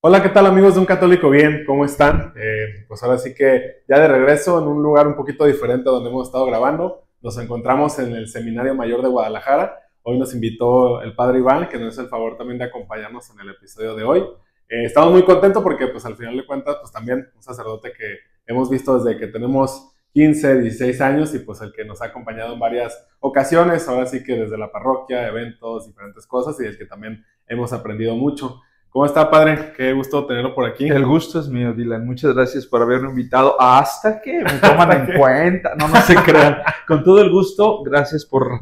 Hola, ¿qué tal amigos de Un Católico Bien? ¿Cómo están? Pues ahora sí que ya de regreso en un lugar un poquito diferente a donde hemos estado grabando. Nos encontramos en el Seminario Mayor de Guadalajara. Hoy nos invitó el Padre Iván, que nos hizo el favor también de acompañarnos en el episodio de hoy. Estamos muy contentos porque pues al final de cuentas pues también un sacerdote que hemos visto desde que tenemos 15, 16 años y pues el que nos ha acompañado en varias ocasiones, ahora sí que desde la parroquia, eventos, diferentes cosas y el que también hemos aprendido mucho. ¿Cómo está, padre? Qué gusto tenerlo por aquí. El gusto es mío, Dylan. Muchas gracias por haberme invitado. Hasta que me toman en cuenta. No se crean. Con todo el gusto, gracias por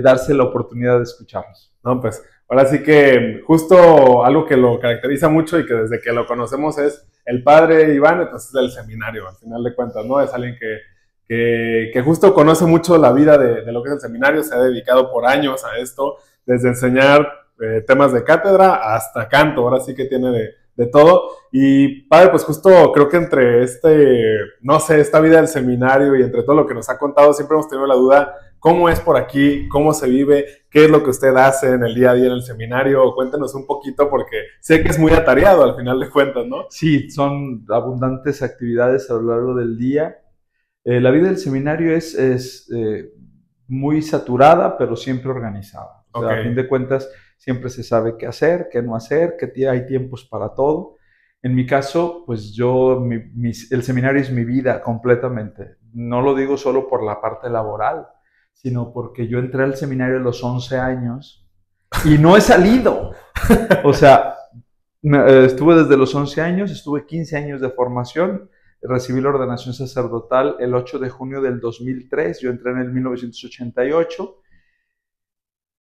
darse la oportunidad de escucharnos. No, pues ahora sí que justo algo que lo caracteriza mucho y que desde que lo conocemos es el padre Iván, pues es del seminario, al final de cuentas, ¿no? Es alguien que justo conoce mucho la vida de lo que es el seminario, se ha dedicado por años a esto, desde enseñar temas de cátedra hasta canto, ahora sí que tiene de todo. Y padre, pues justo creo que entre no sé, esta vida del seminario y entre todo lo que nos ha contado, siempre hemos tenido la duda, ¿cómo es por aquí? ¿Cómo se vive? ¿Qué es lo que usted hace en el día a día en el seminario? Cuéntenos un poquito porque sé que es muy atareado al final de cuentas, ¿no? Sí, son abundantes actividades a lo largo del día. La vida del seminario es muy saturada, pero siempre organizada. O sea, a fin de cuentas, siempre se sabe qué hacer, qué no hacer, que hay tiempos para todo. En mi caso, pues el seminario es mi vida completamente. No lo digo solo por la parte laboral, sino porque yo entré al seminario a los 11 años y no he salido. O sea, estuve desde los 11 años, estuve 15 años de formación, recibí la ordenación sacerdotal el 8 de junio del 2003, yo entré en el 1988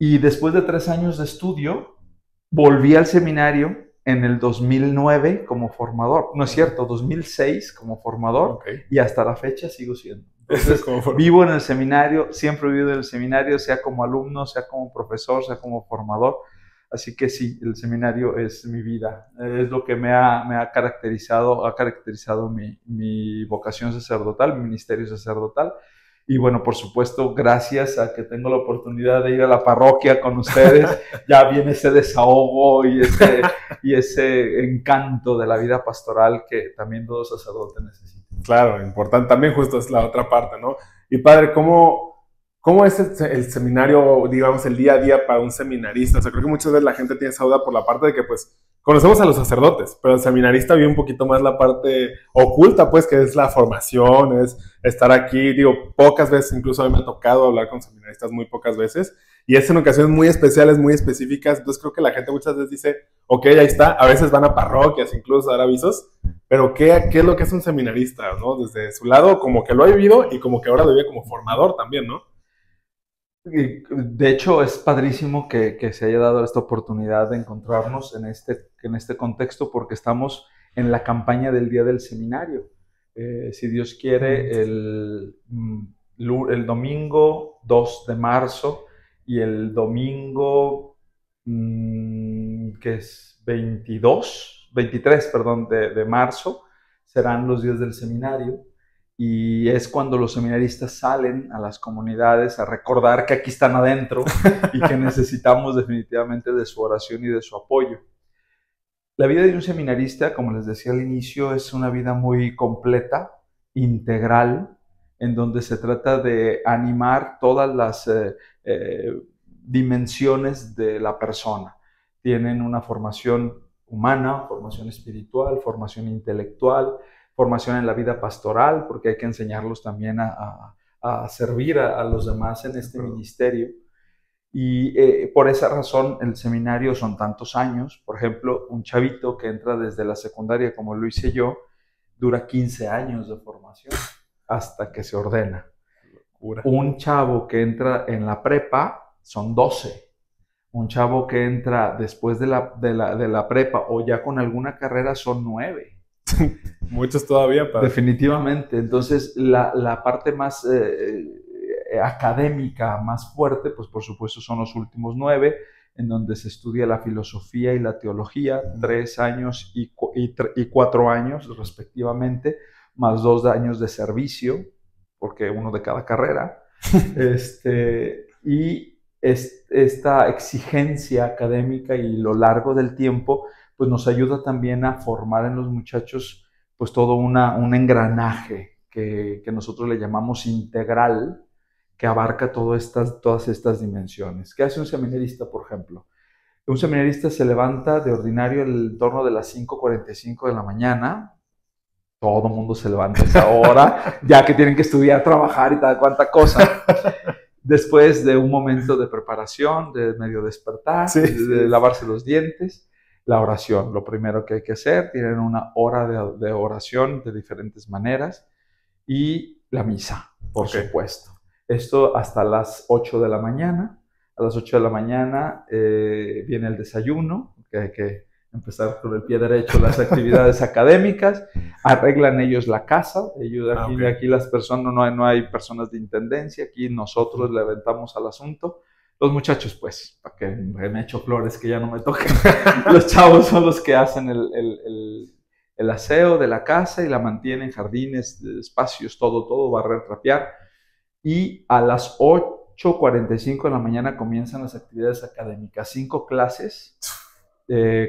y después de 3 años de estudio, volví al seminario en el 2009 como formador. No es cierto, 2006 como formador, y hasta la fecha sigo siendo. Entonces, vivo en el seminario, siempre he vivido en el seminario, sea como alumno, sea como profesor, sea como formador. Así que sí, el seminario es mi vida, es lo que me ha caracterizado mi vocación sacerdotal, mi ministerio sacerdotal. Y bueno, por supuesto, gracias a que tengo la oportunidad de ir a la parroquia con ustedes, ya viene ese desahogo y ese encanto de la vida pastoral que también todo sacerdote necesita. Claro, importante. También justo es la otra parte, ¿no? Y padre, ¿cómo es el seminario, digamos, el día a día para un seminarista? O sea, creo que muchas veces la gente tiene esa duda por la parte de que, pues, conocemos a los sacerdotes, pero el seminarista vive un poquito más la parte oculta, pues, que es la formación, es estar aquí. Digo, pocas veces, incluso a mí me ha tocado hablar con seminaristas muy pocas veces, y es en ocasiones muy especiales, muy específicas. Entonces creo que la gente muchas veces dice, ok, ahí está, a veces van a parroquias, incluso a dar avisos, pero ¿qué es lo que es un seminarista, ¿no? Desde su lado, como que lo ha vivido y como que ahora lo vive como formador también, ¿no? De hecho, es padrísimo que se haya dado esta oportunidad de encontrarnos en este contexto, porque estamos en la campaña del Día del Seminario. Si Dios quiere, el domingo 2 de marzo y el domingo, que es 23, perdón, de marzo, serán los días del seminario. Y es cuando los seminaristas salen a las comunidades a recordar que aquí están adentro y que necesitamos definitivamente de su oración y de su apoyo. La vida de un seminarista, como les decía al inicio, es una vida muy completa, integral, en donde se trata de animar todas las dimensiones de la persona. Tienen una formación humana, formación espiritual, formación intelectual, formación en la vida pastoral, porque hay que enseñarlos también a servir a los demás en este ministerio. Y por esa razón el seminario son tantos años. Por ejemplo, un chavito que entra desde la secundaria, como lo hice yo, dura 15 años de formación hasta que se ordena. Un chavo que entra en la prepa son 12. Un chavo que entra después de la prepa o ya con alguna carrera son 9. Muchos todavía, padre. Definitivamente. Entonces, la parte más académica, más fuerte, pues por supuesto son los últimos 9, en donde se estudia la filosofía y la teología, 3 años y 4 años respectivamente, más 2 años de servicio, porque uno de cada carrera. Y esta exigencia académica y lo largo del tiempo pues nos ayuda también a formar en los muchachos pues todo un engranaje que nosotros le llamamos integral, que abarca todas estas dimensiones. ¿Qué hace un seminarista, por ejemplo? Un seminarista se levanta de ordinario en torno de las 5:45 de la mañana. Todo el mundo se levanta a esa hora, ya que tienen que estudiar, trabajar y tal cuanta cosa. Después de un momento de preparación, de medio despertar, sí, de lavarse los dientes, la oración, lo primero que hay que hacer. Tienen una hora de oración de diferentes maneras y la misa, por supuesto. Esto hasta las 8 de la mañana. A las 8 de la mañana viene el desayuno, que hay que empezar con el pie derecho las actividades académicas. Arreglan ellos la casa. Aquí las personas, no hay personas de intendencia. Aquí nosotros le aventamos al asunto. Los muchachos, pues, para que me echo flores que ya no me toquen. Los chavos son los que hacen el aseo de la casa y la mantienen, jardines, espacios, todo, barrer, trapear. Y a las 8:45 de la mañana comienzan las actividades académicas. 5 clases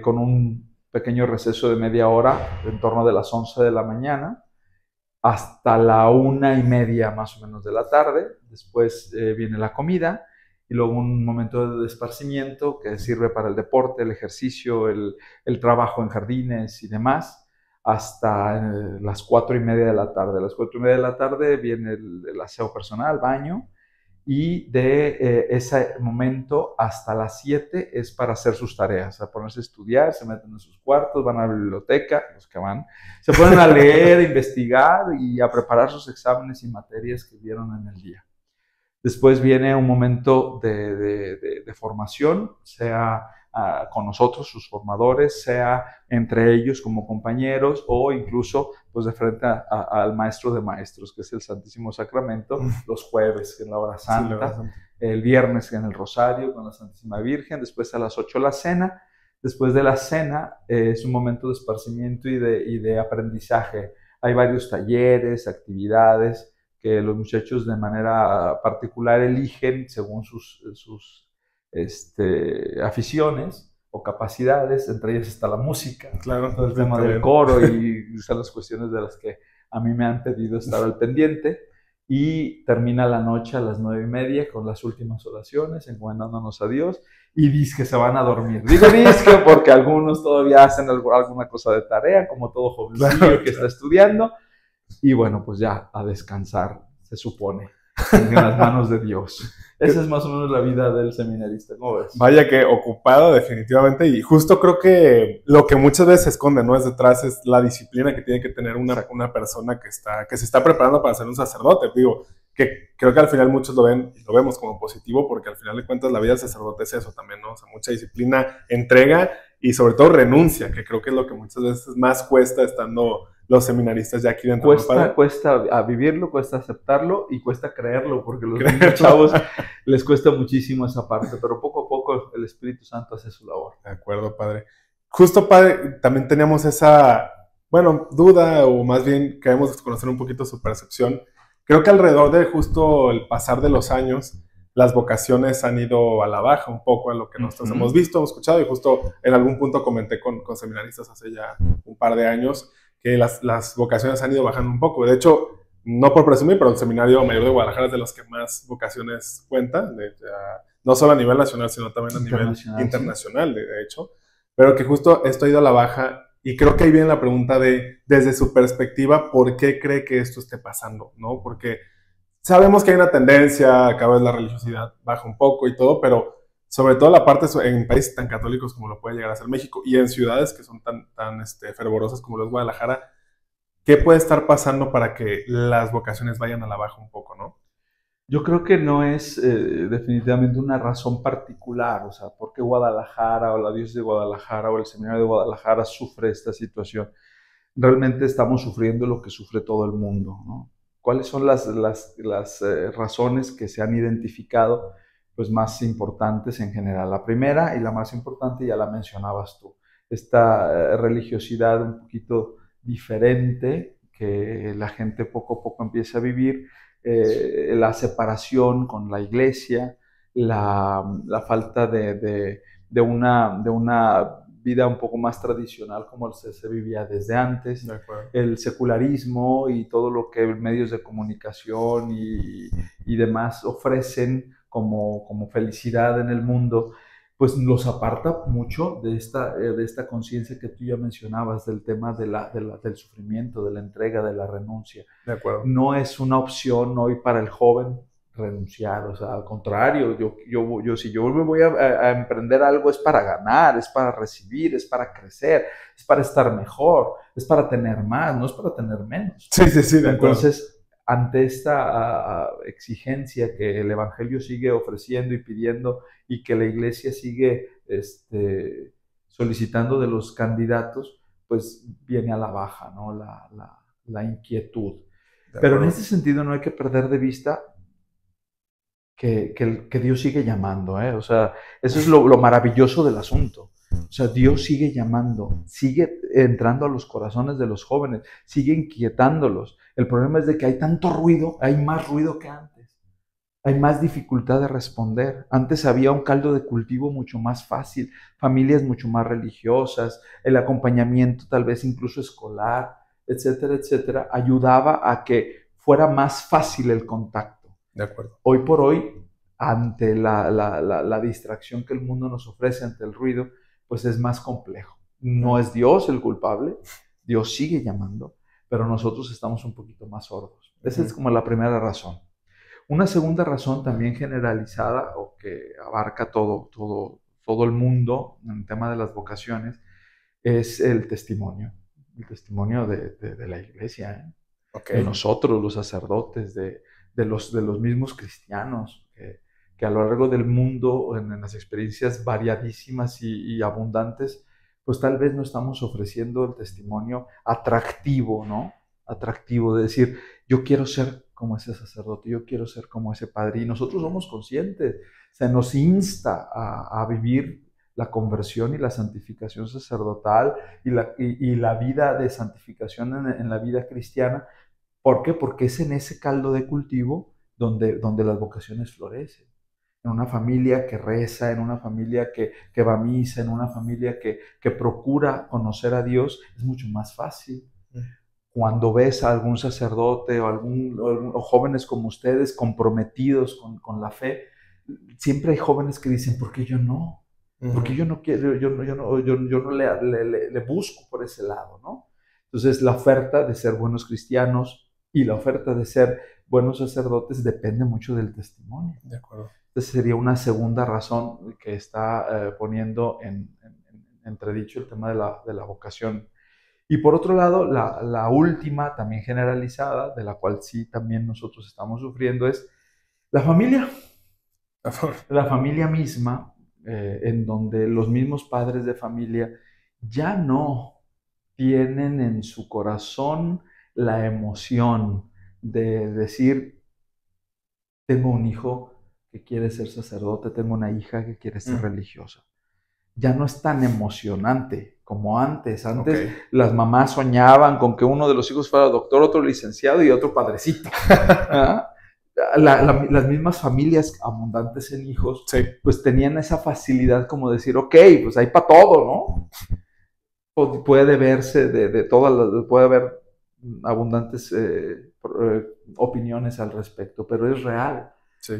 con un pequeño receso de media hora en torno de las 11 de la mañana hasta la 1:30 más o menos de la tarde. Después viene la comida y luego un momento de esparcimiento que sirve para el deporte, el ejercicio, el trabajo en jardines y demás, hasta las 4:30 de la tarde. A las 4:30 de la tarde viene el aseo personal, baño, y de ese momento hasta las 7 es para hacer sus tareas, a ponerse a estudiar, se meten en sus cuartos, van a la biblioteca, los que van, se ponen a leer, a investigar y a preparar sus exámenes y materias que vieron en el día. Después viene un momento de formación, sea con nosotros, sus formadores, sea entre ellos como compañeros o incluso pues de frente al maestro de maestros, que es el Santísimo Sacramento, los jueves en la hora santa, sí, el viernes en el Rosario con la Santísima Virgen. Después a las 8 la cena. Después de la cena es un momento de esparcimiento y de aprendizaje. Hay varios talleres, actividades que los muchachos de manera particular eligen según sus aficiones o capacidades. Entre ellas está la música, claro, todo el tema del coro y son las cuestiones de las que a mí me han pedido estar al pendiente. Y termina la noche a las 9:30 con las últimas oraciones, encomendándonos a Dios, y dizque se van a dormir. Digo dizque porque algunos todavía hacen alguna cosa de tarea, como todo jovencillo que está estudiando. Y bueno, pues ya a descansar, se supone, en las manos de Dios. Esa es más o menos la vida del seminarista, ¿cómo ves? Vaya que ocupado definitivamente, y justo creo que lo que muchas veces se esconde, ¿no? Es detrás, es la disciplina que tiene que tener una persona que se está preparando para ser un sacerdote. Digo, que creo que al final muchos lo ven y lo vemos como positivo, porque al final de cuentas la vida del sacerdote es eso también, ¿no? O sea, mucha disciplina, entrega y sobre todo renuncia, que creo que es lo que muchas veces más cuesta estando los seminaristas ya aquí dentro. Cuesta a vivirlo, cuesta aceptarlo y cuesta creerlo, porque los chavos les cuesta muchísimo esa parte, pero poco a poco el Espíritu Santo hace su labor. De acuerdo, padre. Justo, padre, también teníamos esa, duda, o más bien queremos conocer un poquito su percepción. Creo que alrededor de justo el pasar de los años, las vocaciones han ido a la baja un poco, a lo que nosotros hemos visto, hemos escuchado, y justo en algún punto comenté con seminaristas hace ya un par de años que las vocaciones han ido bajando un poco. De hecho, no por presumir, pero el Seminario Mayor de Guadalajara es de los que más vocaciones cuenta, no solo a nivel nacional, sino también a nivel internacional, de hecho, pero que justo esto ha ido a la baja, y creo que ahí viene la pregunta desde su perspectiva, ¿por qué cree que esto esté pasando? ¿No? Porque sabemos que hay una tendencia, cada vez la religiosidad baja un poco y todo, pero sobre todo la parte en países tan católicos como lo puede llegar a ser México y en ciudades que son tan fervorosas como lo es Guadalajara, ¿qué puede estar pasando para que las vocaciones vayan a la baja un poco, no? Yo creo que no es definitivamente una razón particular, o sea, ¿por qué Guadalajara o la diócesis de Guadalajara o el seminario de Guadalajara sufre esta situación? Realmente estamos sufriendo lo que sufre todo el mundo, ¿no? ¿Cuáles son las razones que se han identificado pues más importantes en general? La primera y la más importante ya la mencionabas tú, esta religiosidad un poquito diferente que la gente poco a poco empieza a vivir, la separación con la iglesia, la falta de una vida un poco más tradicional como se vivía desde antes, De acuerdo. el secularismo y todo lo que medios de comunicación y demás ofrecen como felicidad en el mundo, pues los aparta mucho de esta conciencia que tú ya mencionabas, del tema del sufrimiento, de la entrega, de la renuncia. De acuerdo. No es una opción hoy para el joven renunciar, o sea, al contrario, si yo me voy a emprender algo es para ganar, es para recibir, es para crecer, es para estar mejor, es para tener más, no es para tener menos. Sí, sí, sí, de acuerdo. Entonces, ante esta exigencia que el Evangelio sigue ofreciendo y pidiendo y que la Iglesia sigue solicitando de los candidatos, pues viene a la baja, ¿no? La inquietud. Pero en ese sentido no hay que perder de vista que Dios sigue llamando, ¿eh? O sea, eso es lo maravilloso del asunto. O sea, Dios sigue llamando, sigue entrando a los corazones de los jóvenes, sigue inquietándolos. El problema es de que hay tanto ruido, hay más ruido que antes. Hay más dificultad de responder. Antes había un caldo de cultivo mucho más fácil, familias mucho más religiosas, el acompañamiento tal vez incluso escolar, etcétera, etcétera, ayudaba a que fuera más fácil el contacto. De acuerdo. Hoy por hoy, ante la distracción que el mundo nos ofrece, ante el ruido, pues es más complejo. No es Dios el culpable, Dios sigue llamando, pero nosotros estamos un poquito más sordos. Esa es como la primera razón. Una segunda razón también generalizada o que abarca todo el mundo en el tema de las vocaciones es el testimonio de la iglesia, ¿eh? Okay. De nosotros, los sacerdotes, de los mismos cristianos, que a lo largo del mundo, en las experiencias variadísimas y abundantes, pues tal vez no estamos ofreciendo el testimonio atractivo, ¿no? Atractivo de decir, yo quiero ser como ese sacerdote, yo quiero ser como ese padre. Y nosotros somos conscientes, se nos insta a vivir la conversión y la santificación sacerdotal y la vida de santificación en la vida cristiana. ¿Por qué? Porque es en ese caldo de cultivo donde las vocaciones florecen. En una familia que reza, en una familia que va a misa, en una familia que procura conocer a Dios, es mucho más fácil. Cuando ves a algún sacerdote o jóvenes como ustedes comprometidos con la fe, siempre hay jóvenes que dicen, ¿por qué yo no? Porque yo no quiero, yo no le busco por ese lado, ¿no? Entonces la oferta de ser buenos cristianos y la oferta de ser buenos sacerdotes depende mucho del testimonio. De acuerdo. Entonces sería una segunda razón que está poniendo en entredicho el tema de la vocación. Y por otro lado, la última, también generalizada, de la cual sí también nosotros estamos sufriendo, es la familia. La familia misma, en donde los mismos padres de familia ya no tienen en su corazón la emoción de decir, tengo un hijo que quiere ser sacerdote, tengo una hija que quiere ser religiosa. Ya no es tan emocionante como antes. Antes las mamás soñaban con que uno de los hijos fuera doctor, otro licenciado y otro padrecito. Las mismas familias abundantes en hijos, pues tenían esa facilidad como decir, ok, pues hay para todo, ¿no? Puede verse de todas las, puede haber abundantes opiniones al respecto, pero es real. Sí.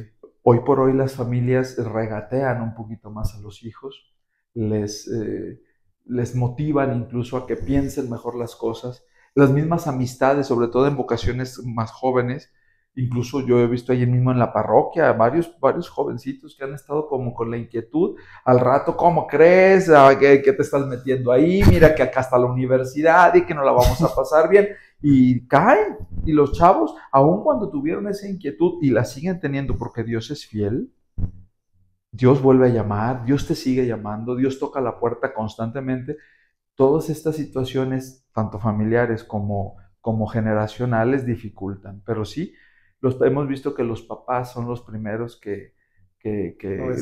Hoy por hoy las familias regatean un poquito más a los hijos, les motivan incluso a que piensen mejor las cosas. Las mismas amistades, sobre todo en vocaciones más jóvenes, incluso yo he visto ahí mismo en la parroquia varios jovencitos que han estado como con la inquietud, al rato, ¿cómo crees? ¿Qué te estás metiendo ahí? Mira que acá está la universidad y que no la vamos a pasar bien. Y caen, y los chavos, aun cuando tuvieron esa inquietud y la siguen teniendo porque Dios es fiel, Dios vuelve a llamar, Dios te sigue llamando, Dios toca la puerta constantemente. Todas estas situaciones, tanto familiares como generacionales, dificultan. Pero sí, hemos visto que los papás son los primeros que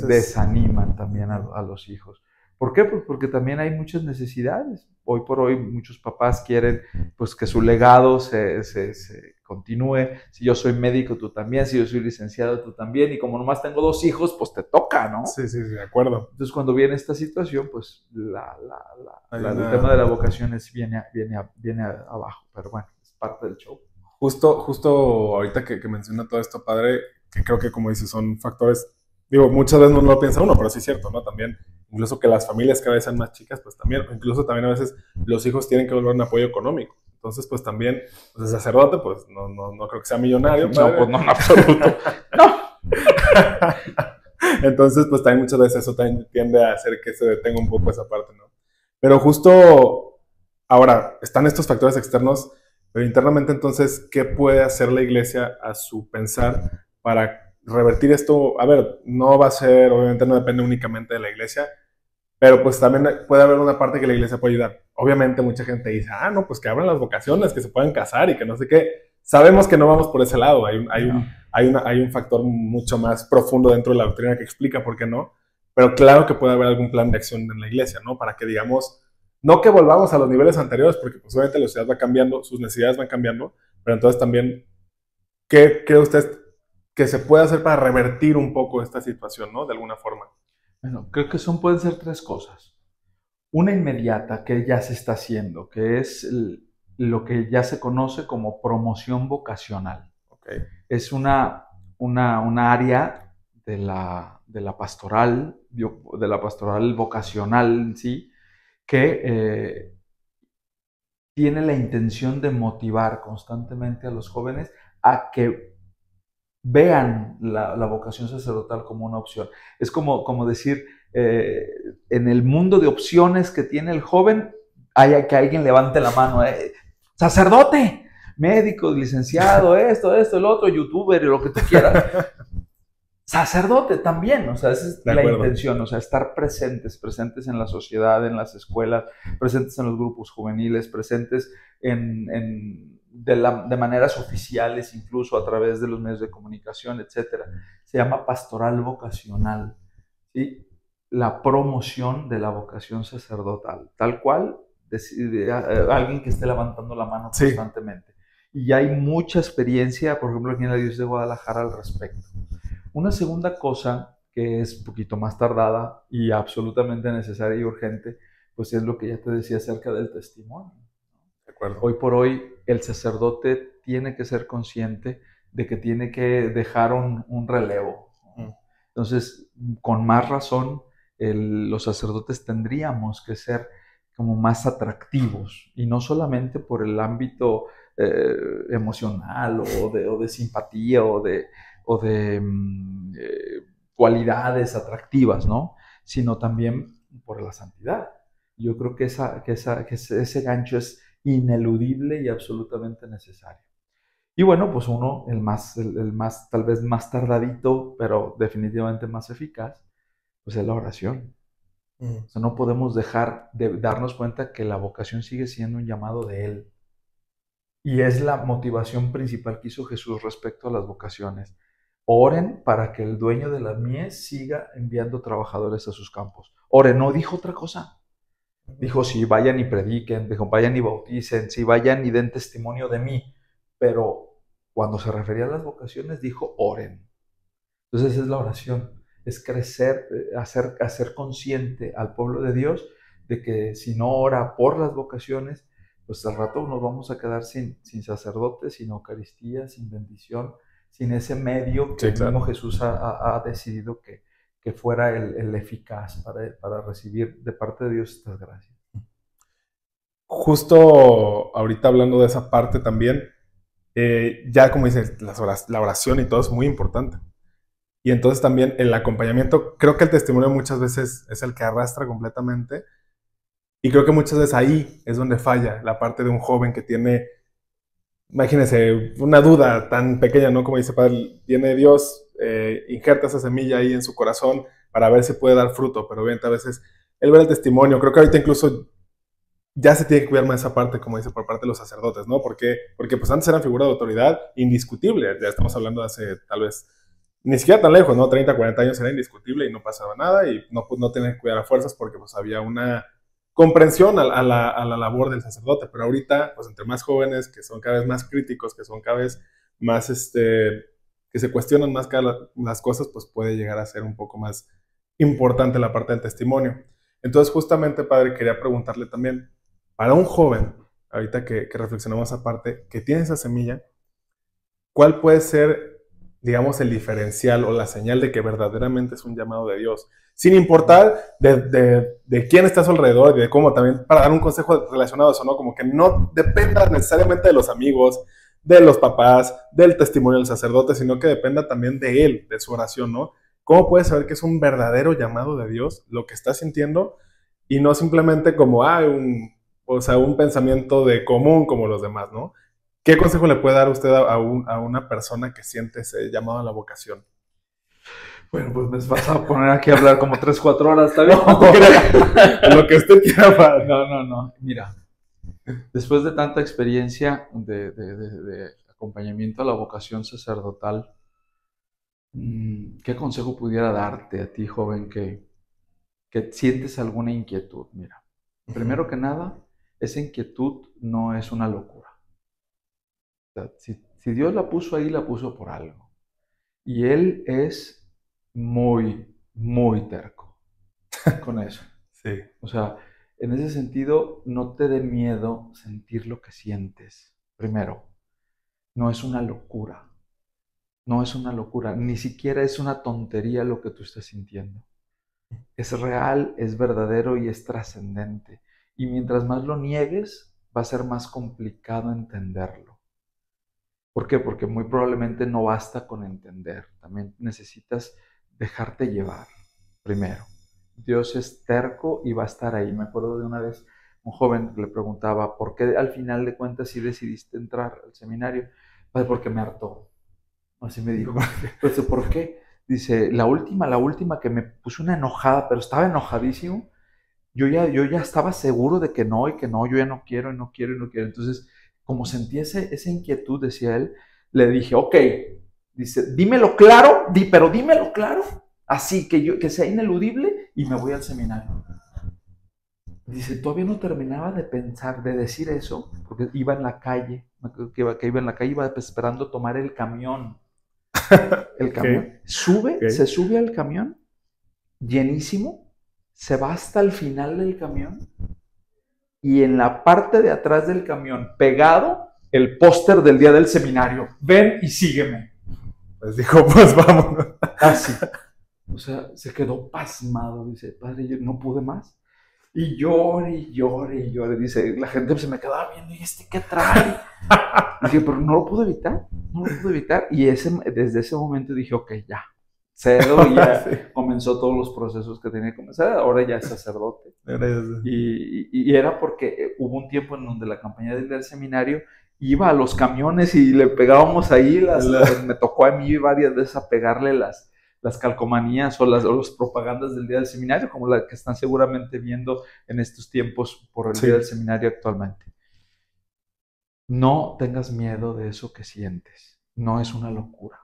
desaniman también a los hijos. ¿Por qué? Pues porque también hay muchas necesidades. Hoy por hoy muchos papás quieren pues, que su legado se continúe. Si yo soy médico, tú también. Si yo soy licenciado, tú también. Y como nomás tengo 2 hijos, pues te toca, ¿no? Sí, de acuerdo. Entonces cuando viene esta situación, pues el tema de la vocación viene abajo. Pero bueno, es parte del show. Justo ahorita que menciona todo esto, padre, que creo que como dices, son factores, digo, muchas veces no lo piensa uno, pero sí es cierto, ¿no? También, incluso que las familias cada vez sean más chicas, pues también, incluso también a veces los hijos tienen que volver un apoyo económico. Entonces, pues también, pues el sacerdote, pues no creo que sea millonario. No, pues no, en absoluto. No. Entonces, pues también muchas veces eso también tiende a hacer que se detenga un poco esa parte, ¿no? Pero justo ahora, están estos factores externos. Pero internamente, entonces, ¿qué puede hacer la iglesia a su pensar para revertir esto? A ver, no va a ser, obviamente no depende únicamente de la iglesia, pero pues también puede haber una parte que la iglesia puede ayudar. Obviamente mucha gente dice, no, pues que abran las vocaciones, que se puedan casar y que no sé qué. Sabemos que no vamos por ese lado, hay un factor mucho más profundo dentro de la doctrina que explica por qué no, pero claro que puede haber algún plan de acción en la iglesia, ¿no? Para que digamos, no que volvamos a los niveles anteriores, porque pues obviamente la sociedad va cambiando, sus necesidades van cambiando, pero entonces también, ¿qué cree usted que se puede hacer para revertir un poco esta situación, ¿no? De alguna forma. Bueno, creo que pueden ser 3 cosas. Una inmediata que ya se está haciendo, que es lo que ya se conoce como promoción vocacional. Okay. Es una área de la pastoral vocacional en sí, que tiene la intención de motivar constantemente a los jóvenes a que vean la vocación sacerdotal como una opción. Es como decir, en el mundo de opciones que tiene el joven, hay que alguien levante la mano, sacerdote, médico, licenciado, esto, el otro, youtuber, lo que tú quieras. Sacerdote también, o sea, esa es la intención, o sea, estar presentes en la sociedad, en las escuelas, presentes en los grupos juveniles, presentes de maneras oficiales, incluso a través de los medios de comunicación, etc. Se llama pastoral vocacional, ¿sí? La promoción de la vocación sacerdotal, tal cual, alguien que esté levantando la mano constantemente. Sí. Y hay mucha experiencia, por ejemplo, aquí en la Diócesis de Guadalajara al respecto. Una segunda cosa que es un poquito más tardada y absolutamente necesaria y urgente, pues es lo que ya te decía acerca del testimonio. De acuerdo. Hoy por hoy el sacerdote tiene que ser consciente de que tiene que dejar un relevo. Entonces, con más razón, los sacerdotes tendríamos que ser como más atractivos, y no solamente por el ámbito emocional o de simpatía o de cualidades atractivas, ¿no? Sino también por la santidad. Yo creo que ese gancho es ineludible y absolutamente necesario. Y bueno, pues el más tal vez más tardadito, pero definitivamente más eficaz, pues es la oración. O sea, no podemos dejar de darnos cuenta que la vocación sigue siendo un llamado de Él. Y es la motivación principal que hizo Jesús respecto a las vocaciones. Oren para que el dueño de la mies siga enviando trabajadores a sus campos. Oren, no dijo otra cosa. Dijo, sí, vayan y prediquen, dijo, vayan y bauticen, sí, vayan y den testimonio de mí. Pero cuando se refería a las vocaciones, dijo, oren. Entonces es la oración, es crecer, hacer consciente al pueblo de Dios de que si no ora por las vocaciones, pues al rato nos vamos a quedar sin sacerdotes, sin Eucaristía, sin bendición, sin ese medio que el mismo Jesús ha decidido que fuera el eficaz para recibir de parte de Dios estas gracias. Justo ahorita hablando de esa parte también, ya como dices, la oración y todo es muy importante. Y entonces también el acompañamiento, creo que el testimonio muchas veces es el que arrastra completamente. Y creo que muchas veces ahí es donde falla la parte de un joven que tiene, imagínense, una duda tan pequeña, ¿no? Como dice Padre, tiene Dios, injerta esa semilla ahí en su corazón para ver si puede dar fruto, pero obviamente a veces él ve el testimonio. Creo que ahorita incluso ya se tiene que cuidar más esa parte, como dice, por parte de los sacerdotes, ¿no? Porque pues antes eran figura de autoridad indiscutible, ya estamos hablando de hace tal vez ni siquiera tan lejos, ¿no? 30, 40 años era indiscutible y no pasaba nada y no, pues, no tenían que cuidar a fuerzas porque pues había una comprensión a la labor del sacerdote, pero ahorita, pues entre más jóvenes, que son cada vez más críticos, que son cada vez más, que se cuestionan más las cosas, pues puede llegar a ser un poco más importante la parte del testimonio. Entonces, justamente, padre, quería preguntarle también, para un joven, ahorita que reflexionamos aparte, que tiene esa semilla, ¿cuál puede ser, digamos, el diferencial o la señal de que verdaderamente es un llamado de Dios? Sin importar de quién está a su alrededor y de cómo también, para dar un consejo relacionado a eso, ¿no? Como que no dependa necesariamente de los amigos, de los papás, del testimonio del sacerdote, sino que dependa también de él, de su oración, ¿no? ¿Cómo puede saber que es un verdadero llamado de Dios lo que está sintiendo y no simplemente como, o sea, un pensamiento de común como los demás, ¿no? ¿Qué consejo le puede dar usted a una persona que siente ese llamado a la vocación? Bueno, pues me vas a poner aquí a hablar como 3, 4 horas, ¿está bien? No, lo que usted quiera, padre. No. Mira, después de tanta experiencia de acompañamiento a la vocación sacerdotal, ¿qué consejo pudiera darte a ti, joven, que sientes alguna inquietud? Mira, primero que nada, esa inquietud no es una locura. O sea, si Dios la puso ahí, la puso por algo. Y Él es muy, muy terco con eso. Sí. O sea, en ese sentido, no te dé miedo sentir lo que sientes. Primero, no es una locura. No es una locura. Ni siquiera es una tontería lo que tú estás sintiendo. Es real, es verdadero y es trascendente. Y mientras más lo niegues, va a ser más complicado entenderlo. ¿Por qué? Porque muy probablemente no basta con entender. También necesitas dejarte llevar, primero. Dios es terco y va a estar ahí. Me acuerdo de una vez un joven que le preguntaba, ¿por qué al final de cuentas sí decidiste entrar al seminario? Pues porque me hartó. Así me dijo. Pues, ¿por qué? Dice, la última que me puso una enojada, pero estaba enojadísimo. Yo ya estaba seguro de que no, yo ya no quiero, y no quiero, y no quiero. Entonces, como sentí esa inquietud, decía él, le dije, ok, dice, dímelo claro, pero dímelo claro, así que sea ineludible y me voy al seminario. Dice, todavía no terminaba de pensar, de decir eso, porque iba en la calle, iba esperando tomar el camión. El camión. Se sube al camión, llenísimo, se va hasta el final del camión y en la parte de atrás del camión, pegado, el póster del día del seminario. Ven y sígueme. Pues dijo, pues vámonos. Así. O sea, se quedó pasmado. Dice, padre, yo no pude más. Y llore. Dice, la gente se me quedaba viendo, ¿y este qué trae? Dije, pero no lo pude evitar. Y desde ese momento dije, ok, ya. Cedo y ya sí. Comenzó todos los procesos que tenía que comenzar. Ahora ya es sacerdote. Y era porque hubo un tiempo en donde la campaña del seminario iba a los camiones y le pegábamos ahí. Me tocó a mí varias veces a pegarle las calcomanías o las propagandas del día del seminario, como la que están seguramente viendo en estos tiempos por el día del seminario actualmente. No tengas miedo de eso que sientes. No es una locura.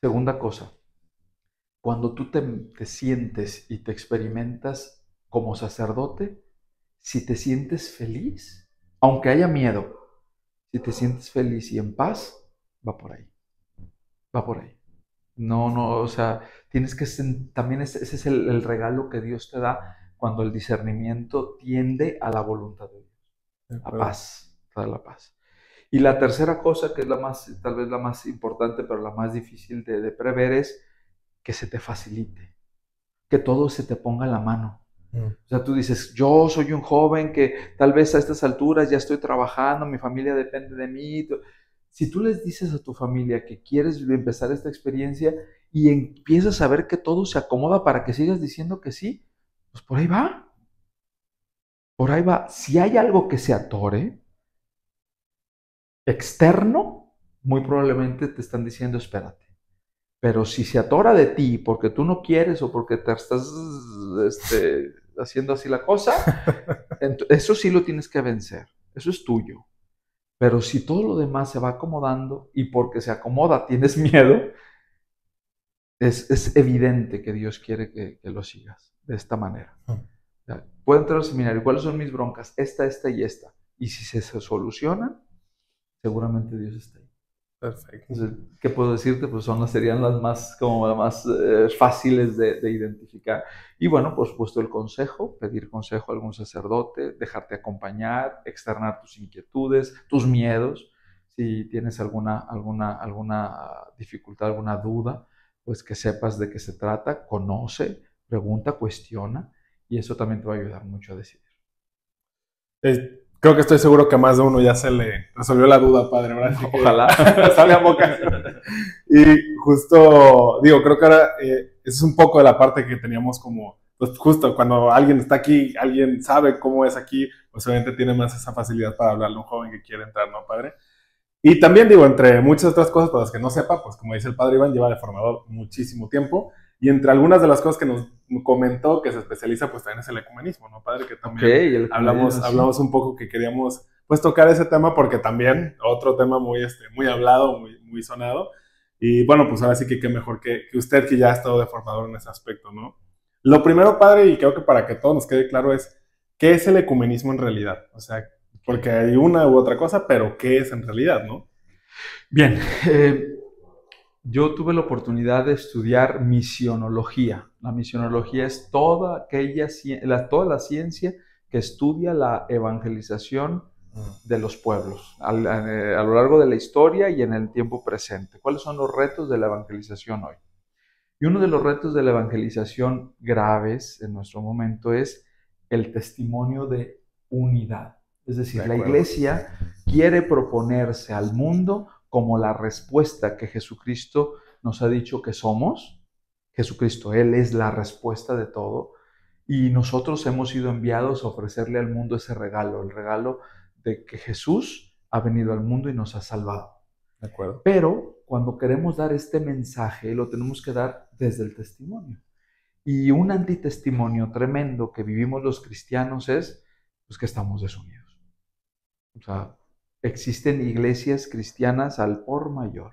Segunda cosa. Cuando tú te sientes y te experimentas como sacerdote, si te sientes feliz, aunque haya miedo, si te sientes feliz y en paz, va por ahí. Va por ahí. No, o sea, tienes que también ese es el regalo que Dios te da cuando el discernimiento tiende a la voluntad de Dios. A paz, a la paz. Y la tercera cosa, que es tal vez la más importante, pero la más difícil de prever, es que se te facilite, que todo se te ponga a la mano. O sea, tú dices, yo soy un joven que tal vez a estas alturas ya estoy trabajando, mi familia depende de mí. Si tú les dices a tu familia que quieres empezar esta experiencia y empiezas a ver que todo se acomoda para que sigas diciendo que sí, pues por ahí va. Por ahí va. Si hay algo que se atore, externo, muy probablemente te están diciendo espérate. Pero si se atora de ti porque tú no quieres o porque te estás haciendo así la cosa, eso sí lo tienes que vencer. Eso es tuyo. Pero si todo lo demás se va acomodando y porque se acomoda tienes miedo, es evidente que Dios quiere que lo sigas de esta manera. Puedo entrar al seminario, ¿cuáles son mis broncas? Esta y esta. Y si se solucionan, seguramente Dios está ahí. Perfecto. Entonces, ¿qué puedo decirte? Pues serían las más fáciles de identificar. Y bueno, por supuesto el consejo, pedir consejo a algún sacerdote, dejarte acompañar, externar tus inquietudes, tus miedos. Si tienes alguna dificultad, alguna duda, pues que sepas de qué se trata, conoce, pregunta, cuestiona, y eso también te va a ayudar mucho a decidir. Creo que estoy seguro que a más de uno ya se le resolvió la duda, padre, ¿verdad? Así Ojalá. Sale a boca. Y justo, digo, creo que ahora es un poco de la parte que teníamos como, pues justo cuando alguien está aquí, alguien sabe cómo es aquí, pues obviamente tiene más esa facilidad para hablarle a un joven que quiere entrar, ¿no, padre? Y también digo, entre muchas otras cosas, para los que no sepa, pues como dice el padre Iván, lleva de formador muchísimo tiempo. Y entre algunas de las cosas que nos comentó que se especializa, pues también es el ecumenismo, ¿no, padre? Que también hablamos un poco que queríamos, pues, tocar ese tema porque también otro tema muy, muy hablado, muy sonado. Y bueno, pues ahora sí que qué mejor que usted que ya ha estado de formador en ese aspecto, ¿no? Lo primero, padre, y creo que para que todo nos quede claro es, ¿qué es el ecumenismo en realidad? O sea, porque hay una u otra cosa, pero ¿qué es en realidad, no? Bien, yo tuve la oportunidad de estudiar misionología. La misionología es toda la ciencia que estudia la evangelización de los pueblos a lo largo de la historia y en el tiempo presente. ¿Cuáles son los retos de la evangelización hoy? Y uno de los retos de la evangelización graves en nuestro momento es el testimonio de unidad. Es decir, la iglesia quiere proponerse al mundo como la respuesta que Jesucristo nos ha dicho que somos. Jesucristo, Él es la respuesta de todo. Y nosotros hemos sido enviados a ofrecerle al mundo ese regalo, el regalo de que Jesús ha venido al mundo y nos ha salvado. De acuerdo. Pero cuando queremos dar este mensaje, lo tenemos que dar desde el testimonio. Y un antitestimonio tremendo que vivimos los cristianos es pues, que estamos desunidos. O sea, existen iglesias cristianas al por mayor.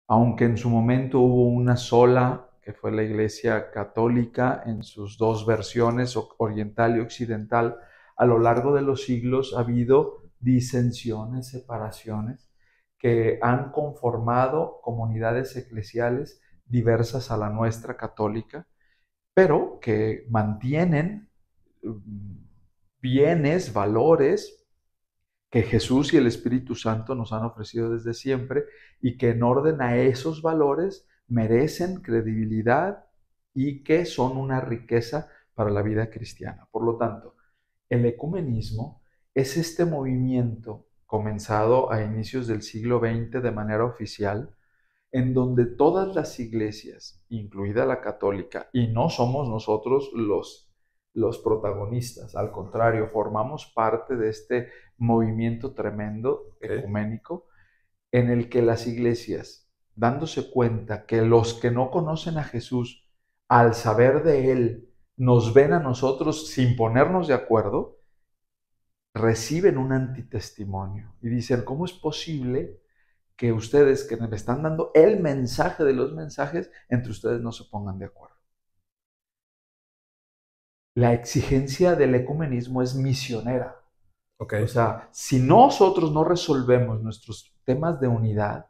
Aunque en su momento hubo una sola, que fue la iglesia católica en sus dos versiones, oriental y occidental, a lo largo de los siglos ha habido disensiones, separaciones, que han conformado comunidades eclesiales diversas a la nuestra católica, pero que mantienen bienes, valores que Jesús y el Espíritu Santo nos han ofrecido desde siempre y que en orden a esos valores merecen credibilidad y que son una riqueza para la vida cristiana. Por lo tanto, el ecumenismo es este movimiento comenzado a inicios del siglo XX de manera oficial, en donde todas las iglesias, incluida la católica, y no somos nosotros los protagonistas, al contrario, formamos parte de este movimiento tremendo ecuménico en el que las iglesias, dándose cuenta que los que no conocen a Jesús, al saber de Él, nos ven a nosotros sin ponernos de acuerdo, reciben un antitestimonio y dicen, ¿cómo es posible que ustedes que me están dando el mensaje de los mensajes, entre ustedes no se pongan de acuerdo? La exigencia del ecumenismo es misionera. O sea, si nosotros no resolvemos nuestros temas de unidad,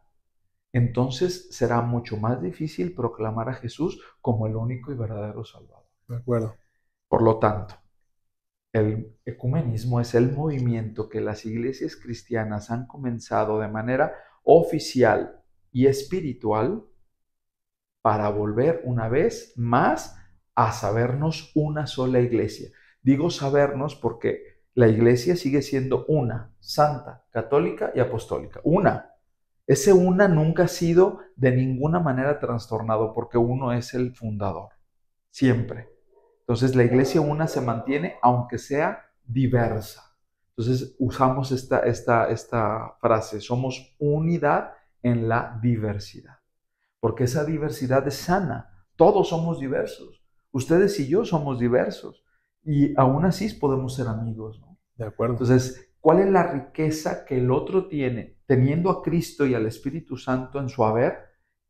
entonces será mucho más difícil proclamar a Jesús como el único y verdadero Salvador. De acuerdo. Por lo tanto, el ecumenismo es el movimiento que las iglesias cristianas han comenzado de manera oficial y espiritual para volver una vez más a sabernos una sola iglesia. Digo sabernos porque la iglesia sigue siendo una, santa, católica y apostólica. Una. Ese una nunca ha sido de ninguna manera trastornado porque uno es el fundador. Siempre. Entonces la iglesia una se mantiene aunque sea diversa. Entonces usamos esta frase, somos unidad en la diversidad. Porque esa diversidad es sana. Todos somos diversos. Ustedes y yo somos diversos. Y aún así podemos ser amigos, ¿no? De acuerdo. Entonces, ¿cuál es la riqueza que el otro tiene teniendo a Cristo y al Espíritu Santo en su haber?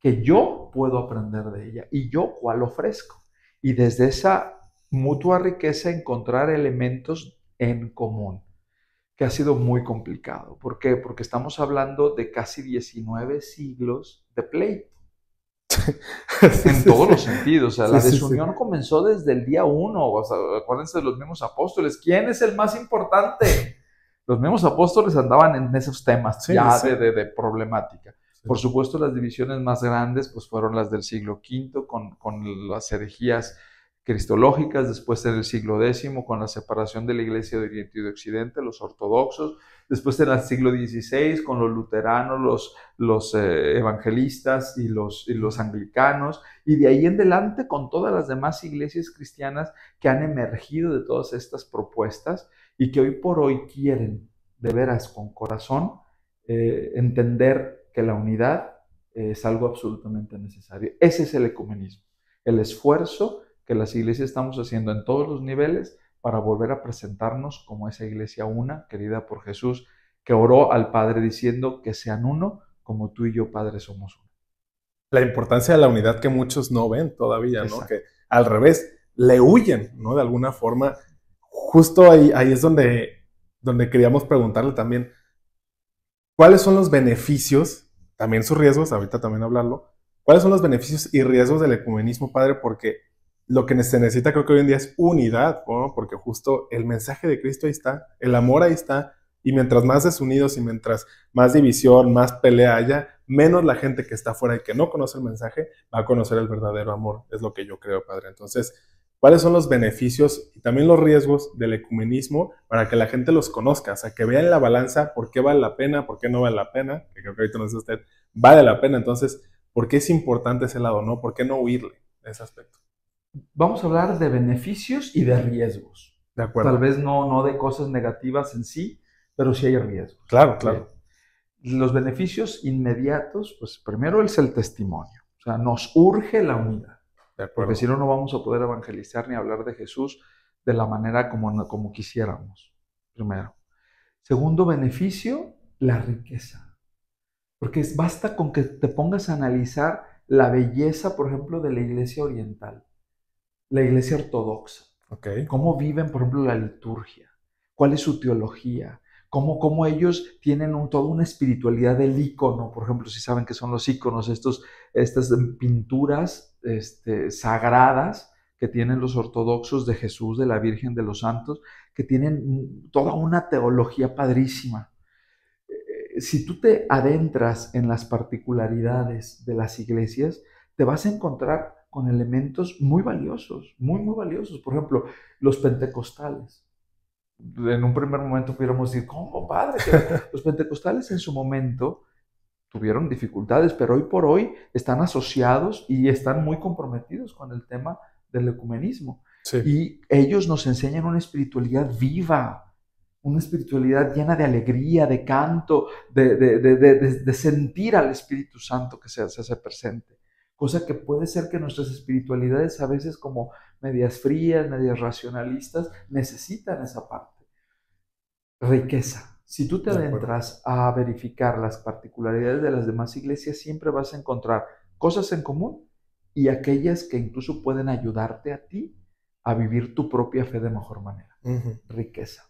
que yo puedo aprender de ella y yo cuál ofrezco. Y desde esa mutua riqueza encontrar elementos en común, que ha sido muy complicado. ¿Por qué? Porque estamos hablando de casi 19 siglos de pleito. En todos los sentidos. O sea, la desunión comenzó desde el día uno. O sea, acuérdense de los mismos apóstoles. ¿Quién es el más importante? Los mismos apóstoles andaban en esos temas de problemática. Por supuesto, las divisiones más grandes pues, fueron las del siglo V con las herejías cristológicas, después en el siglo X con la separación de la Iglesia de Oriente y de Occidente, los ortodoxos, después en el siglo XVI con los luteranos, los evangelistas y los anglicanos, y de ahí en adelante con todas las demás iglesias cristianas que han emergido de todas estas propuestas y que hoy por hoy quieren, de veras, con corazón, entender que la unidad es algo absolutamente necesario. Ese es el ecumenismo, el esfuerzo que las iglesias estamos haciendo en todos los niveles para volver a presentarnos como esa iglesia una, querida por Jesús, que oró al Padre diciendo que sean uno, como tú y yo, Padre, somos uno. La importancia de la unidad que muchos no ven todavía, ¿no? Exacto. Que al revés, le huyen, ¿no? De alguna forma. Justo ahí es donde queríamos preguntarle también, ¿cuáles son los beneficios, también sus riesgos, ahorita también hablarlo, cuáles son los beneficios y riesgos del ecumenismo, Padre? Porque lo que se necesita creo que hoy en día es unidad, ¿no? Porque justo el mensaje de Cristo ahí está, el amor ahí está, y mientras más desunidos y mientras más división, más pelea haya, menos la gente que está afuera y que no conoce el mensaje va a conocer el verdadero amor, es lo que yo creo, Padre. Entonces, ¿cuáles son los beneficios y también los riesgos del ecumenismo para que la gente los conozca? O sea, que vean la balanza, por qué vale la pena, por qué no vale la pena, que creo que ahorita nos dice usted, vale la pena. Entonces, ¿por qué es importante ese lado, no? ¿Por qué no huirle de ese aspecto? Vamos a hablar de beneficios y de riesgos. De acuerdo. Tal vez no de cosas negativas en sí, pero sí hay riesgos. Claro, claro. Los beneficios inmediatos, pues primero es el testimonio. O sea, nos urge la unidad. Porque si no, no vamos a poder evangelizar ni hablar de Jesús de la manera como quisiéramos. Primero. Segundo beneficio, la riqueza. Porque basta con que te pongas a analizar la belleza, por ejemplo, de la iglesia oriental, la iglesia ortodoxa. Okay. Cómo viven, por ejemplo, la liturgia. ¿Cuál es su teología? Cómo ellos tienen toda una espiritualidad del ícono. Por ejemplo, si saben que son los íconos, estas pinturas sagradas que tienen los ortodoxos de Jesús, de la Virgen, de los santos, que tienen toda una teología padrísima. Si tú te adentras en las particularidades de las iglesias, te vas a encontrar con elementos muy valiosos, muy, muy valiosos. Por ejemplo, los pentecostales. En un primer momento pudiéramos decir, ¿cómo, Padre? Los pentecostales en su momento tuvieron dificultades, pero hoy por hoy están asociados y están muy comprometidos con el tema del ecumenismo. Sí. Y ellos nos enseñan una espiritualidad viva, una espiritualidad llena de alegría, de canto, de sentir al Espíritu Santo que se hace presente. Cosa que puede ser que nuestras espiritualidades a veces como medias frías, medias racionalistas, necesitan esa parte. Riqueza. Si tú te adentras a verificar las particularidades de las demás iglesias, siempre vas a encontrar cosas en común y aquellas que incluso pueden ayudarte a ti a vivir tu propia fe de mejor manera. Riqueza.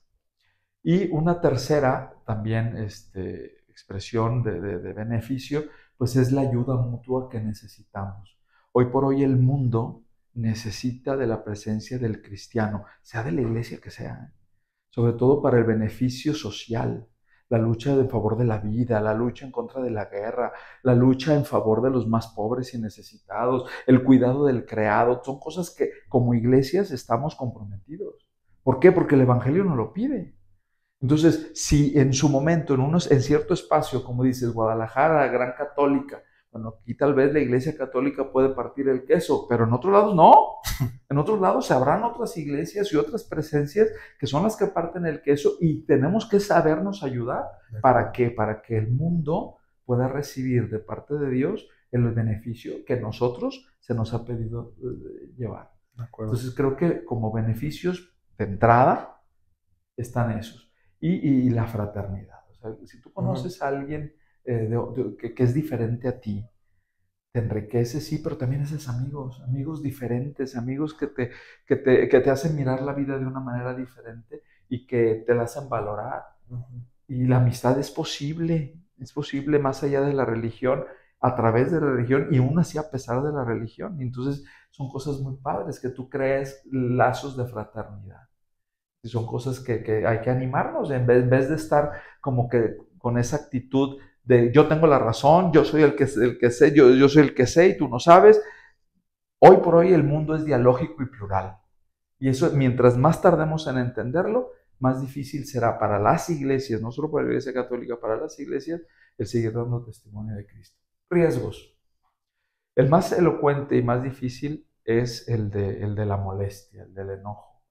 Y una tercera también expresión de beneficio, pues es la ayuda mutua que necesitamos. Hoy por hoy el mundo necesita de la presencia del cristiano, sea de la iglesia que sea, sobre todo para el beneficio social, la lucha en favor de la vida, la lucha en contra de la guerra, la lucha en favor de los más pobres y necesitados, el cuidado del creado, son cosas que como iglesias estamos comprometidos. ¿Por qué? Porque el Evangelio nos lo pide. Entonces, si en su momento, en cierto espacio, como dices, Guadalajara, gran católica, bueno, aquí tal vez la iglesia católica puede partir el queso, pero en otros lados no. En otros lados habrán otras iglesias y otras presencias que son las que parten el queso y tenemos que sabernos ayudar para que el mundo pueda recibir de parte de Dios el beneficio que nosotros se nos ha pedido llevar. Entonces, creo que como beneficios de entrada están esos. Y la fraternidad. O sea, si tú conoces a alguien que es diferente a ti, te enriquece, sí, pero también haces amigos, amigos diferentes, amigos que te hacen mirar la vida de una manera diferente y que te la hacen valorar. Y la amistad es posible más allá de la religión, a través de la religión y aún así a pesar de la religión. Y entonces son cosas muy padres, que tú crees lazos de fraternidad. Y son cosas que hay que animarnos, en vez de estar como que con esa actitud de yo tengo la razón, yo soy el que sé, yo soy el que sé y tú no sabes. Hoy por hoy el mundo es dialógico y plural. Y eso, mientras más tardemos en entenderlo, más difícil será para las iglesias, no solo para la Iglesia Católica, para las iglesias, el seguir dando testimonio de Cristo. Riesgos. El más elocuente y más difícil es el de la molestia, el del enojo,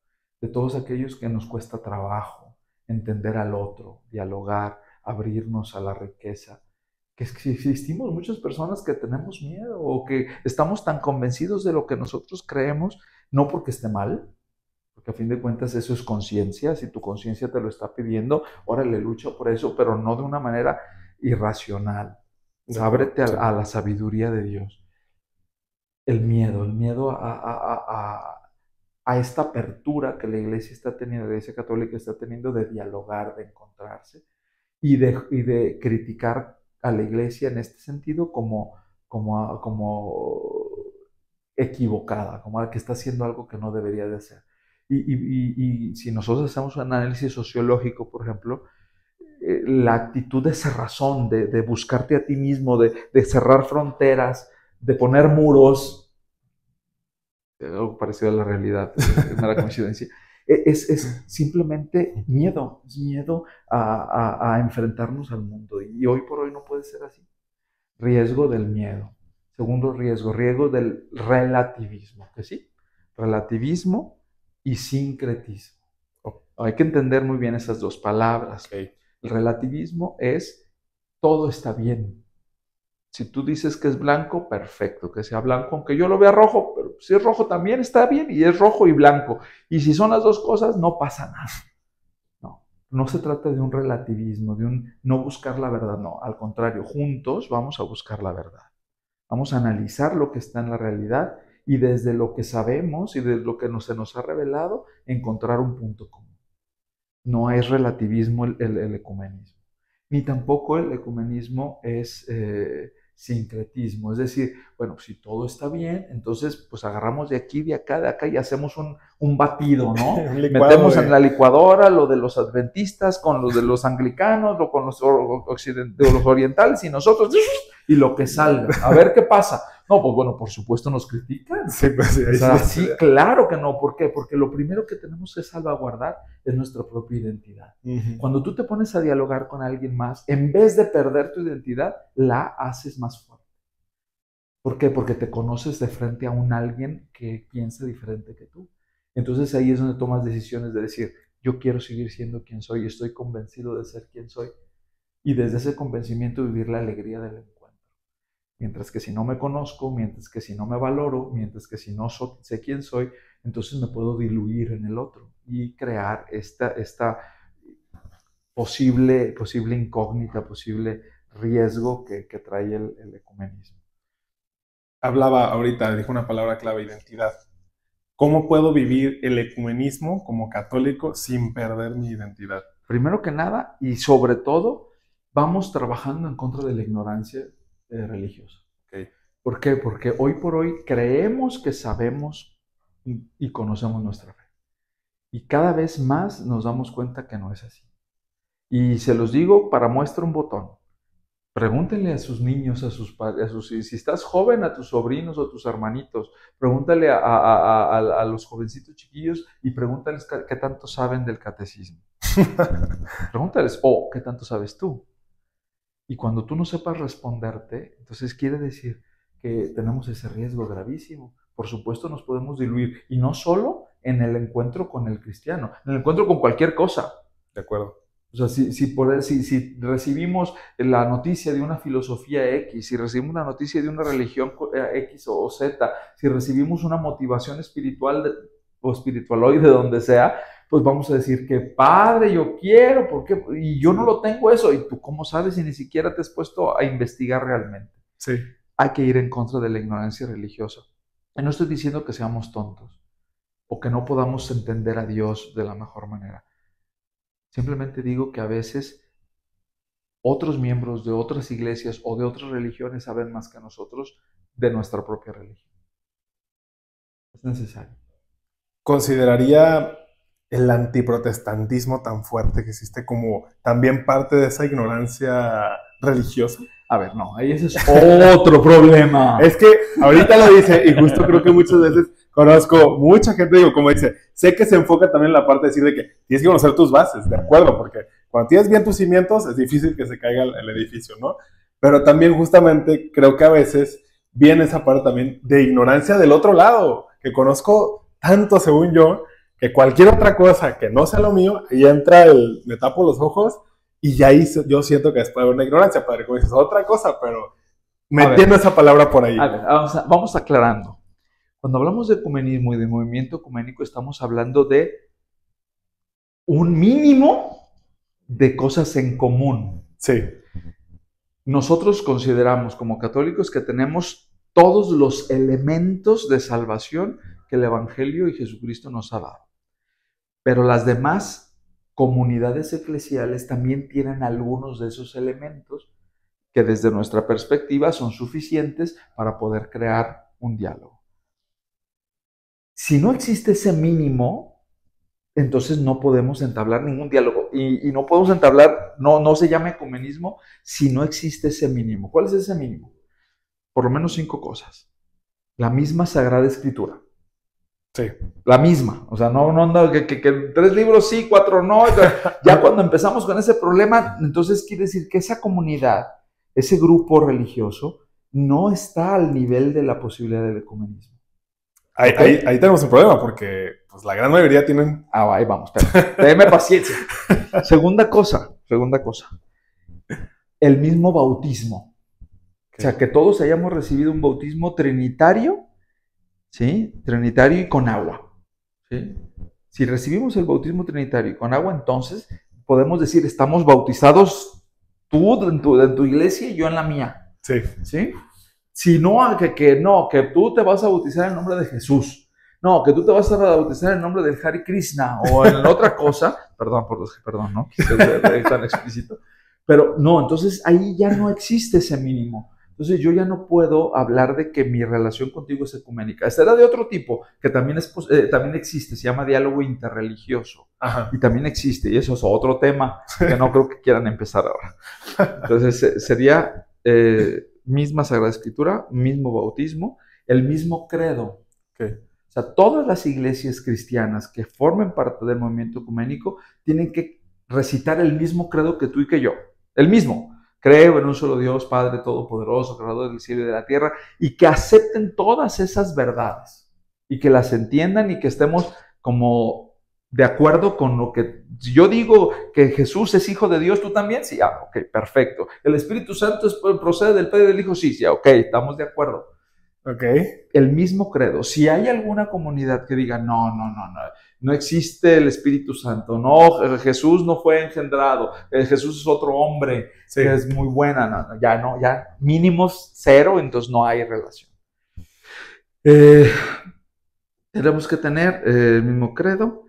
de todos aquellos que nos cuesta trabajo entender al otro, dialogar, abrirnos a la riqueza. Que existimos muchas personas que tenemos miedo o que estamos tan convencidos de lo que nosotros creemos, no porque esté mal, porque a fin de cuentas eso es conciencia, si tu conciencia te lo está pidiendo, órale, lucha por eso, pero no de una manera irracional. Ábrete a la sabiduría de Dios. El miedo a esta apertura que la Iglesia está teniendo, la Iglesia Católica está teniendo de dialogar, de encontrarse y de criticar a la Iglesia en este sentido como equivocada, como que está haciendo algo que no debería de hacer. Y si nosotros hacemos un análisis sociológico, por ejemplo, la actitud de cerrazón, de buscarte a ti mismo, de cerrar fronteras, de poner muros, algo parecido a la realidad, es una coincidencia, es simplemente miedo, es miedo a enfrentarnos al mundo. Y hoy por hoy no puede ser así. Riesgo del miedo. Segundo riesgo del relativismo, que sí, relativismo y sincretismo. Hay que entender muy bien esas dos palabras. Okay. El relativismo es todo está bien. Si tú dices que es blanco, perfecto, que sea blanco, aunque yo lo vea rojo, pero si es rojo también está bien y es rojo y blanco. Y si son las dos cosas, no pasa nada. No se trata de un relativismo, de un no buscar la verdad, no, al contrario, juntos vamos a buscar la verdad. Vamos a analizar lo que está en la realidad y desde lo que sabemos y desde lo que se nos ha revelado, encontrar un punto común. No es relativismo el ecumenismo, ni tampoco el ecumenismo es sincretismo. Es decir, bueno, si todo está bien, entonces pues agarramos de aquí, de acá y hacemos un batido, ¿no? Metemos en la licuadora lo de los adventistas con los de los anglicanos, o con los orientales y nosotros, y lo que salga, a ver qué pasa. No, pues bueno, por supuesto nos critican. Sí, pues sí, o sea, sí, claro que no. ¿Por qué? Porque lo primero que tenemos que salvaguardar es nuestra propia identidad. Cuando tú te pones a dialogar con alguien más, en vez de perder tu identidad, la haces más fuerte. ¿Por qué? Porque te conoces de frente a un alguien que piensa diferente que tú. Entonces ahí es donde tomas decisiones de decir, yo quiero seguir siendo quien soy, estoy convencido de ser quien soy. Y desde ese convencimiento vivir la alegría del encuentro. Mientras que si no me conozco, mientras que si no me valoro, mientras que si no sé quién soy, entonces me puedo diluir en el otro y crear esta posible incógnita, posible riesgo que trae el ecumenismo. Hablaba ahorita, dijo una palabra clave, identidad. ¿Cómo puedo vivir el ecumenismo como católico sin perder mi identidad? Primero que nada, y sobre todo, vamos trabajando en contra de la ignorancia religiosa. Okay. ¿Por qué? Porque hoy por hoy creemos que sabemos y conocemos nuestra fe. Y cada vez más nos damos cuenta que no es así. Y se los digo para muestra un botón. Pregúntenle a sus niños, a sus padres, si estás joven, a tus sobrinos o a tus hermanitos, pregúntale a los jovencitos chiquillos y pregúntales qué tanto saben del catecismo. Pregúntales, ¿qué tanto sabes tú? Y cuando tú no sepas responderte, entonces quiere decir que tenemos ese riesgo gravísimo. Por supuesto nos podemos diluir, y no solo en el encuentro con el cristiano, en el encuentro con cualquier cosa. De acuerdo. O sea, si recibimos la noticia de una filosofía X, si recibimos una noticia de una religión X o Z, si recibimos una motivación espiritual o espiritualoide, de donde sea, pues vamos a decir que padre, yo quiero, ¿por qué? Y yo no lo tengo eso. ¿Y tú cómo sabes si ni siquiera te has puesto a investigar realmente? Sí. hay que ir en contra de la ignorancia religiosa. Y no estoy diciendo que seamos tontos o que no podamos entender a Dios de la mejor manera. Simplemente digo que a veces otros miembros de otras iglesias o de otras religiones saben más que nosotros de nuestra propia religión. Es necesario. ¿Consideraría el antiprotestantismo tan fuerte que existe como también parte de esa ignorancia religiosa? A ver, no, ahí ese es otro problema. Es que ahorita lo dice, y justo creo que muchas veces conozco mucha gente, digo, como dice, sé que se enfoca también en la parte de decir de que tienes que conocer tus bases, de acuerdo, porque cuando tienes bien tus cimientos es difícil que se caiga el edificio, ¿no? Pero también justamente creo que a veces viene esa parte también de ignorancia del otro lado, que conozco tanto, según yo, que cualquier otra cosa que no sea lo mío, ahí entra me tapo los ojos y ya ahí yo siento que después de una ignorancia, padre, como dices, otra cosa, pero metiendo esa palabra por ahí. A ver, vamos aclarando. Cuando hablamos de ecumenismo y de movimiento ecuménico, estamos hablando de un mínimo de cosas en común. Sí. Nosotros consideramos como católicos que tenemos todos los elementos de salvación que el Evangelio y Jesucristo nos ha dado. Pero las demás comunidades eclesiales también tienen algunos de esos elementos que desde nuestra perspectiva son suficientes para poder crear un diálogo. Si no existe ese mínimo, entonces no podemos entablar ningún diálogo. Y no podemos entablar, no se llama ecumenismo si no existe ese mínimo. ¿Cuál es ese mínimo? Por lo menos 5 cosas. La misma Sagrada Escritura. Sí. La misma. O sea, no que 3 libros sí, 4 no. Ya cuando empezamos con ese problema, entonces quiere decir que esa comunidad, ese grupo religioso, no está al nivel de la posibilidad del ecumenismo. Ahí tenemos un problema, porque pues, la gran mayoría tienen... Ahí vamos, tenme paciencia. Segunda cosa. El mismo bautismo. Okay. O sea, que todos hayamos recibido un bautismo trinitario, ¿sí? Trinitario y con agua, ¿sí? Si recibimos el bautismo trinitario y con agua, entonces podemos decir, estamos bautizados tú en tu iglesia y yo en la mía. Sí. ¿Sí? Si no, que tú te vas a bautizar en nombre de Jesús. No, que tú te vas a bautizar en nombre del Hare Krishna o en otra cosa. Perdón, ¿no? Quise ser tan explícito. Pero no, entonces ahí ya no existe ese mínimo. Entonces yo ya no puedo hablar de que mi relación contigo es ecuménica. Esta era de otro tipo, que también existe, se llama diálogo interreligioso. Ajá. Y también existe, y eso es otro tema que no creo que quieran empezar ahora. Entonces sería misma Sagrada Escritura, mismo bautismo, el mismo credo. Okay. O sea, todas las iglesias cristianas que formen parte del movimiento ecuménico tienen que recitar el mismo credo que tú y que yo. El mismo. Creo en un solo Dios, Padre Todopoderoso, Creador del cielo y de la tierra, y que acepten todas esas verdades, y que las entiendan y que estemos como de acuerdo con lo que yo digo, que Jesús es hijo de Dios, ¿tú también? Sí, ok, perfecto. ¿El Espíritu Santo procede del Padre y del Hijo? Sí, ok, estamos de acuerdo. Ok. El mismo credo. Si hay alguna comunidad que diga, no existe el Espíritu Santo, no, Jesús no fue engendrado, Jesús es otro hombre, sí, que es muy buena, ya mínimos 0, entonces no hay relación. Tenemos que tener el mismo credo,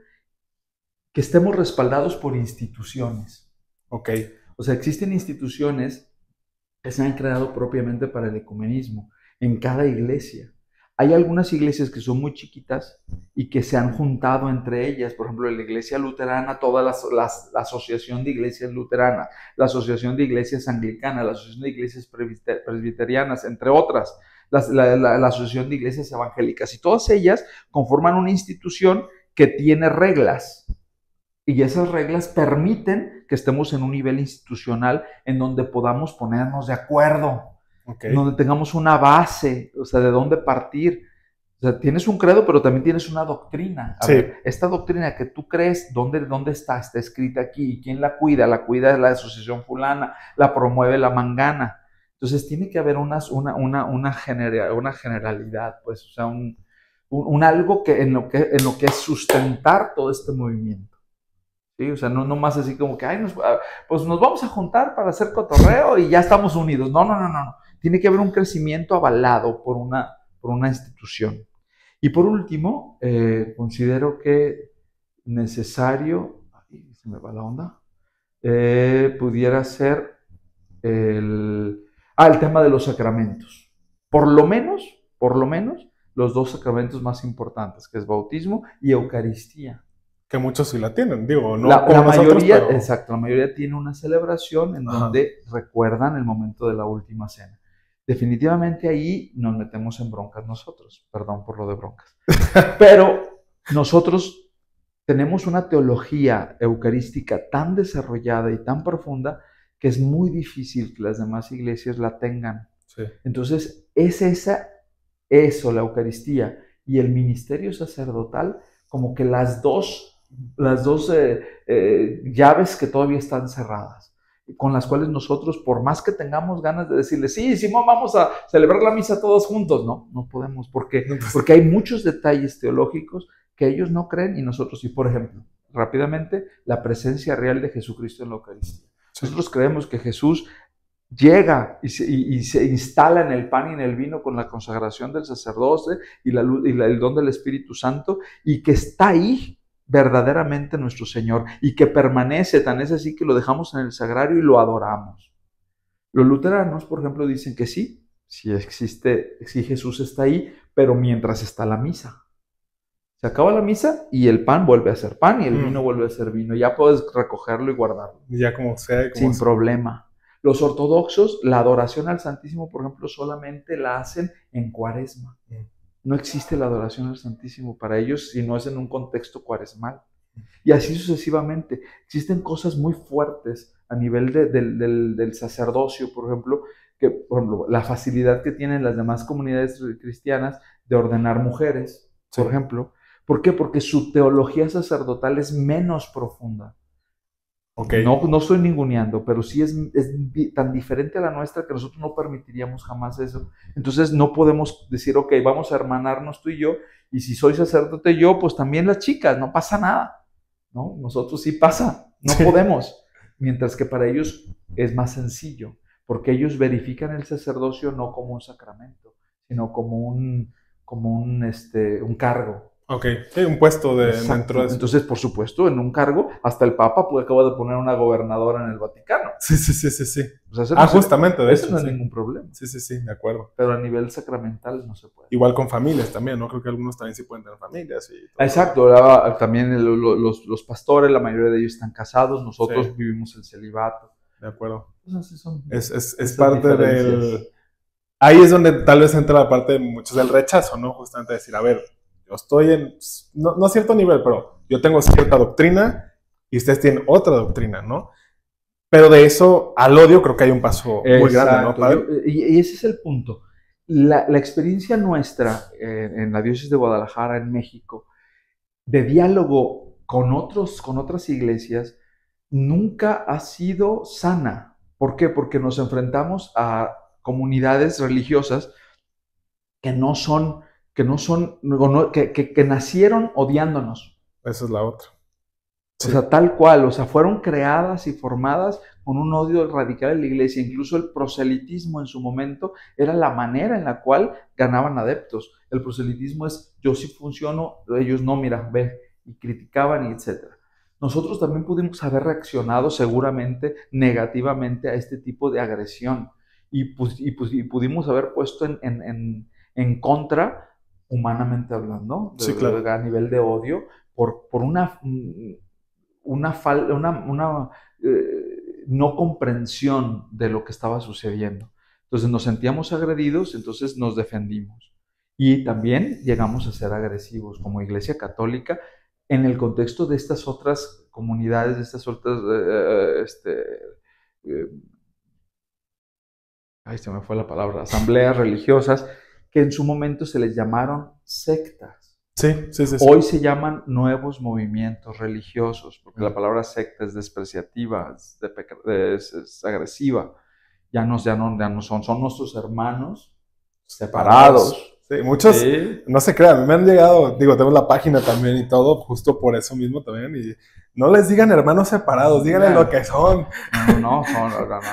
que estemos respaldados por instituciones. Ok. O sea, existen instituciones que se han creado propiamente para el ecumenismo en cada iglesia. Hay algunas iglesias que son muy chiquitas y que se han juntado entre ellas. Por ejemplo, la iglesia luterana, toda la asociación de iglesias luteranas, la asociación de iglesias anglicanas, la asociación de iglesias presbiterianas, entre otras, la asociación de iglesias evangélicas. Y todas ellas conforman una institución que tiene reglas. Y esas reglas permiten que estemos en un nivel institucional en donde podamos ponernos de acuerdo. Okay. Donde tengamos una base, o sea, de dónde partir. O sea, tienes un credo, pero también tienes una doctrina. A ver, esta doctrina que tú crees, ¿dónde está? Está escrita aquí. ¿Quién la cuida? La cuida la asociación fulana, la promueve la mangana. Entonces tiene que haber una generalidad, pues, o sea, un algo que en lo que es sustentar todo este movimiento. ¿Sí? O sea, no más así como que, pues nos vamos a juntar para hacer cotorreo y ya estamos unidos. No. tiene que haber un crecimiento avalado por una institución. Y por último, considero que necesario, se me va la onda, pudiera ser el tema de los sacramentos. Por lo menos, los dos sacramentos más importantes, que es bautismo y Eucaristía. Que muchos sí la tienen, digo, no la como nosotros, mayoría, pero... Exacto, la mayoría tiene una celebración en donde recuerdan el momento de la última cena. Definitivamente ahí nos metemos en broncas nosotros, perdón por lo de broncas. Pero nosotros tenemos una teología eucarística tan desarrollada y tan profunda que es muy difícil que las demás iglesias la tengan. Sí. Entonces, eso, la Eucaristía y el ministerio sacerdotal, como que las dos llaves que todavía están cerradas, con las cuales nosotros, por más que tengamos ganas de decirle, sí, Simón, vamos a celebrar la misa todos juntos, no podemos, porque hay muchos detalles teológicos que ellos no creen y nosotros sí. Por ejemplo, rápidamente, la presencia real de Jesucristo en la Eucaristía. Sí. Nosotros creemos que Jesús llega y se instala en el pan y en el vino con la consagración del sacerdote y el don del Espíritu Santo, y que está ahí verdaderamente nuestro Señor y que permanece, tan es así que lo dejamos en el sagrario y lo adoramos. Los luteranos, por ejemplo, dicen que sí Jesús está ahí, pero mientras está la misa. Se acaba la misa y el pan vuelve a ser pan y el vino vuelve a ser vino. Ya puedes recogerlo y guardarlo. Ya como sea. Sin problema. Los ortodoxos, la adoración al Santísimo, por ejemplo, solamente la hacen en Cuaresma. No existe la adoración al Santísimo para ellos si no es en un contexto cuaresmal. Y así sucesivamente. Existen cosas muy fuertes a nivel del sacerdocio, por ejemplo, la facilidad que tienen las demás comunidades cristianas de ordenar mujeres, por ejemplo. ¿Por qué? Porque su teología sacerdotal es menos profunda. Okay. No estoy ninguneando, pero sí es tan diferente a la nuestra que nosotros no permitiríamos jamás eso. Entonces no podemos decir, ok, vamos a hermanarnos tú y yo, y si soy sacerdote yo, pues también las chicas, no pasa nada. ¿No? Nosotros sí pasa, no podemos. Mientras que para ellos es más sencillo, porque ellos verifican el sacerdocio no como un sacramento, sino como un cargo. Ok, sí, un puesto dentro de eso. Entonces, por supuesto, en un cargo, hasta el Papa acaba de poner una gobernadora en el Vaticano. Sí. O sea, justamente de eso no es ningún problema. Sí, de acuerdo. Pero a nivel sacramental no se puede. Igual con familias también, ¿no? Creo que algunos también sí pueden tener familias. Exacto, también los pastores, la mayoría de ellos están casados, nosotros vivimos el celibato. De acuerdo. Entonces, es parte del... Ahí es donde tal vez entra la parte de muchos del rechazo, ¿no? Justamente decir, a ver, yo estoy en, no a cierto nivel, pero yo tengo cierta doctrina y ustedes tienen otra doctrina, ¿no? Pero de eso al odio creo que hay un paso muy grande, ¿no? Y ese es el punto. La experiencia nuestra en la diócesis de Guadalajara, en México, de diálogo con otras iglesias, nunca ha sido sana. ¿Por qué? Porque nos enfrentamos a comunidades religiosas que nacieron odiándonos. Esa es la otra. Sí. O sea, tal cual, fueron creadas y formadas con un odio radical en la iglesia. Incluso el proselitismo en su momento era la manera en la cual ganaban adeptos. El proselitismo es, yo sí funciono, ellos no, mira, ve, y criticaban y etcétera. Nosotros también pudimos haber reaccionado seguramente negativamente a este tipo de agresión y pudimos haber puesto en contra, humanamente hablando, sí, claro, a nivel de odio, por una no comprensión de lo que estaba sucediendo. Entonces nos sentíamos agredidos, entonces nos defendimos. Y también llegamos a ser agresivos como Iglesia Católica en el contexto de estas otras comunidades, de estas otras... se me fue la palabra, asambleas religiosas, que en su momento se les llamaron sectas. Sí. Hoy se llaman nuevos movimientos religiosos, porque la palabra secta es despreciativa, es agresiva. Ya no son nuestros hermanos separados. Sí, muchos, no se crean, me han llegado, tengo la página también y todo, justo por eso mismo también, y no les digan hermanos separados, díganle lo que son. No.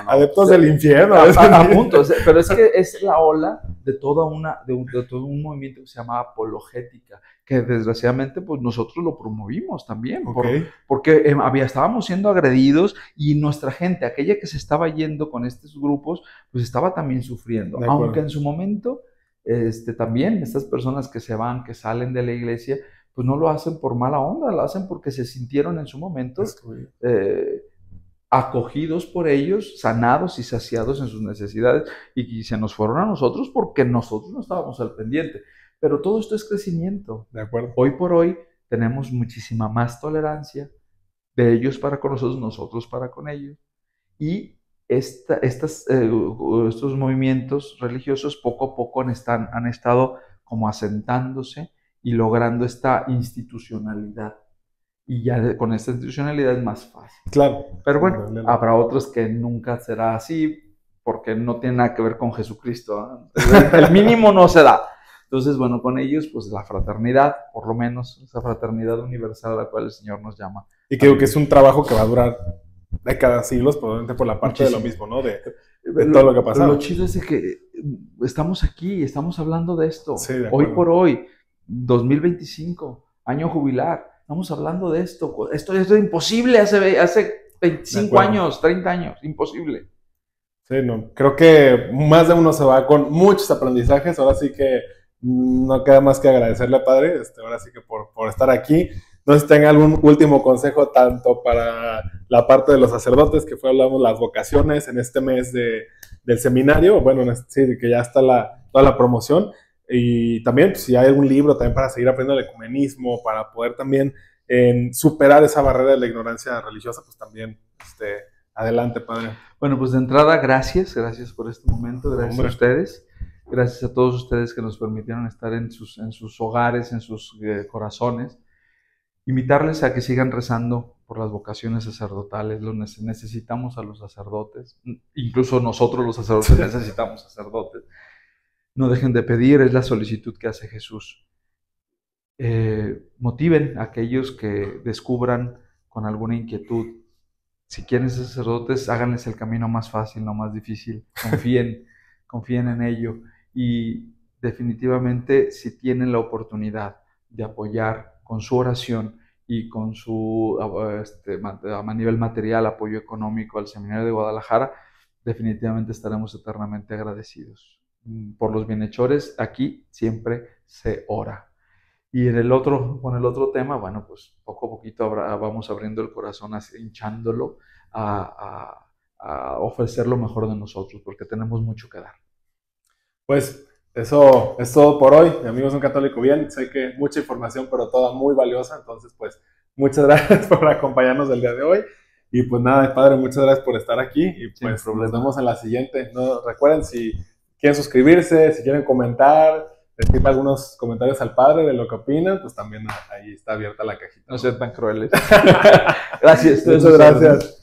Adeptos del infierno. A punto, pero es que es la ola de todo un movimiento que se llama apologética, que desgraciadamente pues nosotros lo promovimos también, porque estábamos siendo agredidos y nuestra gente, aquella que se estaba yendo con estos grupos, pues estaba también sufriendo, aunque en su momento también estas personas que se van, que salen de la iglesia, pues no lo hacen por mala onda, lo hacen porque se sintieron en su momento acogidos por ellos, sanados y saciados en sus necesidades, y se nos fueron a nosotros porque nosotros no estábamos al pendiente. Pero todo esto es crecimiento. De acuerdo. Hoy por hoy tenemos muchísima más tolerancia de ellos para con nosotros, nosotros para con ellos, y estos movimientos religiosos poco a poco han estado como asentándose y logrando esta institucionalidad. Y ya con esta institucionalidad es más fácil. Claro. Pero bueno, habrá otros que nunca será así porque no tiene nada que ver con Jesucristo. El mínimo no se da. Entonces, bueno, con ellos, pues la fraternidad, por lo menos, esa fraternidad universal a la cual el Señor nos llama. Y creo que es un trabajo que va a durar décadas, siglos, probablemente por la parte de lo mismo, ¿no? De todo lo que ha pasado. Lo chido es de que estamos aquí, estamos hablando de esto. Sí, de hoy por hoy, 2025, año jubilar, estamos hablando de esto. Esto es imposible hace 25 años, 30 años, imposible. Sí, no, creo que más de uno se va con muchos aprendizajes. Ahora sí que no queda más que agradecerle, padre, ahora sí que por estar aquí. No sé si tenga algún último consejo tanto para la parte de los sacerdotes, que hablamos las vocaciones en este mes del seminario, bueno, sí, que ya está toda la promoción, y también pues, si hay algún libro también para seguir aprendiendo el ecumenismo, para poder también superar esa barrera de la ignorancia religiosa, pues también adelante, padre. Bueno, pues de entrada, gracias por este momento, gracias a ustedes. Gracias a todos ustedes que nos permitieron estar en sus hogares, en sus corazones. Invitarles a que sigan rezando por las vocaciones sacerdotales. Necesitamos a los sacerdotes. Incluso nosotros los sacerdotes necesitamos sacerdotes. No dejen de pedir, es la solicitud que hace Jesús. Motiven a aquellos que descubran con alguna inquietud. Si quieren ser sacerdotes, háganles el camino más fácil, no más difícil. Confíen en ello. Y definitivamente, si tienen la oportunidad de apoyar con su oración y con su, a nivel material, apoyo económico al Seminario de Guadalajara, definitivamente estaremos eternamente agradecidos. Por los bienhechores, aquí siempre se ora. Y con el otro tema, bueno, pues poco a poquito vamos abriendo el corazón, hinchándolo a ofrecer lo mejor de nosotros, porque tenemos mucho que dar. Pues eso es todo por hoy. Mi amigo es un católico bien. Sé que mucha información, pero toda muy valiosa. Entonces, pues, muchas gracias por acompañarnos el día de hoy. Y pues nada, padre, muchas gracias por estar aquí. Y pues nos vemos en la siguiente. No, recuerden, si quieren suscribirse, si quieren comentar, decirle algunos comentarios al padre de lo que opinan, pues también ahí está abierta la cajita. No sean tan crueles. Gracias. Muchas gracias.